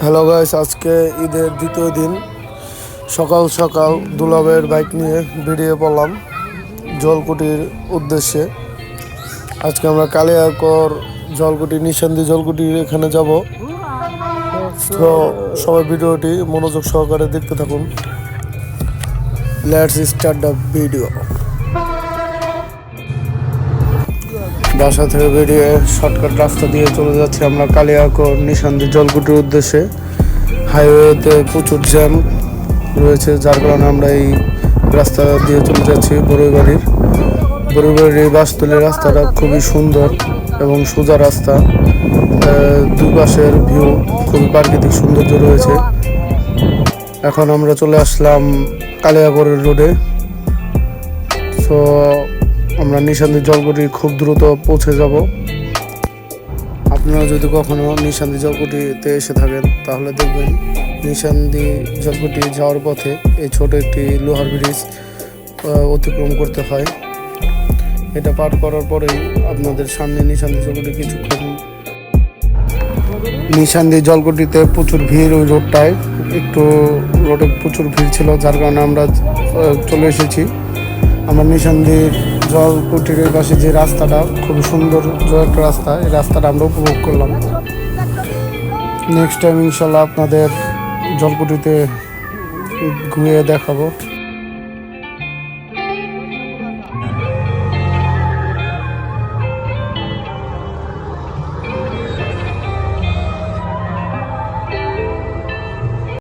Hello guys, আজকে ঈদের দ্বিতীয় দিন। সকাল সকাল দুলাবের বাইক নিয়ে বেরিয়ে পড়লাম জলকুটির উদ্দেশ্যে। আজকে আমরা কালিয়াকর জলকুটি নিশান্দি জলকুটির এখানে যাব। তো সবাই ভিডিওটি মনোযোগ সহকারে দেখতে থাকুন। Let's start the video. বাসা থেকে বেরিয়ে শর্টকাট রাস্তা দিয়ে চলে যাচ্ছি আমরা কালিয়াকর নিশান্দি জলকুটির উদ্দেশ্যে। হাইওয়েতে প্রচুর জ্যাম রয়েছে, যার কারণে আমরা এই রাস্তা দিয়ে চলে যাচ্ছি বড়ুইবাড়ির এই বাসতলী রাস্তাটা খুবই সুন্দর এবং সোজা রাস্তা। দুই পাশের ভিউ খুবই প্রাকৃতিক সৌন্দর্য রয়েছে। এখন আমরা চলে আসলাম কালিয়াকরের রোডে। সো আমরা নিশান্দি জলকুটি খুব দ্রুত পৌঁছে যাব। আপনারা যদি কখনো নিশান্দি জলকুটিতে এসে থাকেন তাহলে দেখবেন নিশান্দি জলকুটি যাওয়ার পথে এই ছোট একটি লোহার ব্রিজ অতিক্রম করতে হয়। এটা পার করার পরেই আপনাদের সামনে নিশান্দি জলকুটি। নিশান্দি জলকুটিতে প্রচুর ভিড়, ওই রোডটায় রোডে প্রচুর ভিড় ছিল, যার কারণে আমরা চলে এসেছি। আমরা নিশান্দি জলকুটির পাশে যে রাস্তাটা খুব সুন্দর একটা রাস্তা, এই রাস্তাটা আমরা উপভোগ করলাম। নেক্সট টাইম ইনশাল্লাহ আপনাদের জলকুটিতে ঘুরিয়ে দেখাবো।